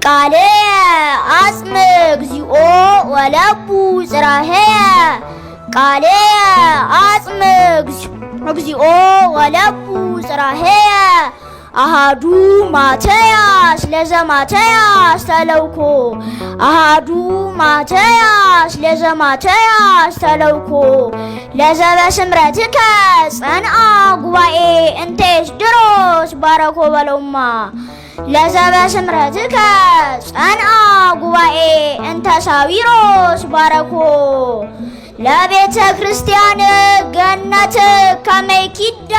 ቃሌ አጽም እግዚኦ ወለቡ ጽራሄየ ቃሌ አጽም እግዚኦ ወለቡ ጽራሄየ አሃዱ ማትያስ ለዘማትያስ ተለውኮ አሃዱ ማትያስ ለዘማትያስ ተለውኮ ለዘበስምረትከ ጸንአ ጉባኤ እንቴስ ድሮስ ባረኮ በለውማ ለዘበስምረትከ ጸንአ ጉባኤ እንተ ሳዊሮስ ባረኮ ለቤተ ክርስቲያን ገነት ከመይኪዳ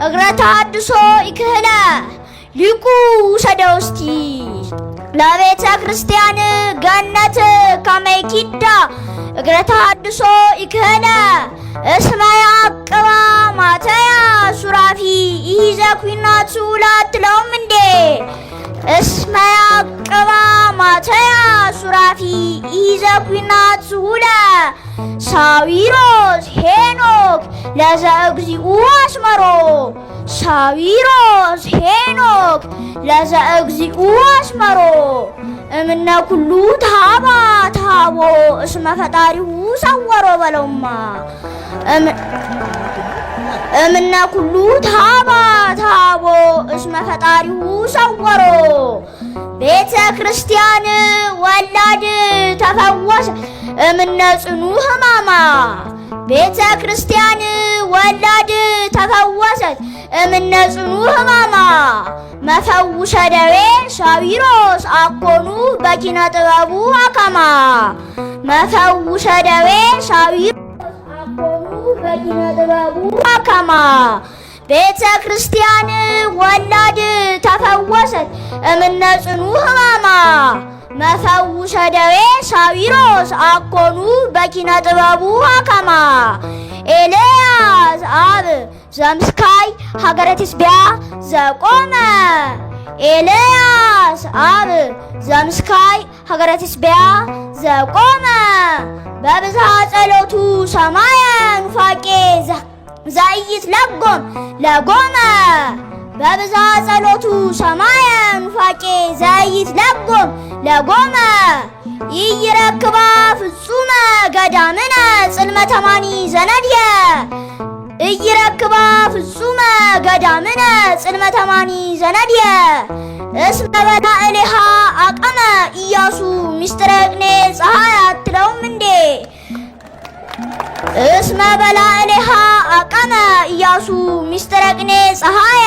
እግረ ተሐድሶ ይክህለ ሊቁ ሰደውስቲ ለቤተ ክርስቲያን ገነት ከመይኪዳ እግረ ተሐድሶ ይክህለ እስመ ያዕቅባ ማትያስ ሱራፊ ይይዘ ኩናቱ ላትለውም እንዴ እስመ ያዕቅባ ማትያስ ሱራፊ ይይዘ ኩናቱ ሳዊሮስ ሄኖክ ለዘ እግዚኡ አስመሮ ሳዊሮስ ሄኖክ ለዘ እግዚኡ አስመሮ እምነ ኩሉ ታባ ታቦ እስመ ፈጣሪሁ ሰወሮ በለውማ እምነ ኩሉ ታባ ታቦ እስመ ፈጣሪሁ ሰወሮ ቤተ ክርስቲያን ወላድ ተፈወሰ እምነ ጽኑ ሕማማ ቤተ ክርስቲያን ወላድ ተፈወሰት እምነ ጽኑ ሕማማ መፈውሰ ደዌ ሳዊሮስ አኮኑ በኪነ ጥበቡ አከማ መፈውሰ ደዌ ሳዊሮስ አኮኑ በኪነ ጥበቡ አከማ ቤተ ክርስቲያን ወላድ ተፈወሰት እምነ ጽኑ ሕማማ መፈውሰ ደዌ ሳዊሮስ አኮኑ በኪነ ጥበቡ አከማ ኤልያስ አብ ዘምስካይ ሀገረ ትስቢያ ዘቆመ ኤልያስ አብ ዘምስካይ ሀገረ ትስቢያ ዘቆመ በብዝሃ ጸሎቱ ሰማየ ኑፋቄ ዘኢይት ለጎም ለጎመ በብዝሃ ጸሎቱ ሰማየ ኑፋቄ ዘኢይት ለጎም ለጎመ ይይረክባ ፍጹመ ገዳምነ ጽልመተ ማኒ ዘነድየ ይይረክባ ፍጹመ ገዳምነ ጽልመተ ማኒ ዘነድየ እስመ በላዕሌሃ አቀመ ኢያሱ ሚስጥረ ቅኔ ፀሐይ አትለውም እንዴ እስመ በላዕሌሃ አቀመ ኢያሱ ሚስጥረ ቅኔ ፀሐየ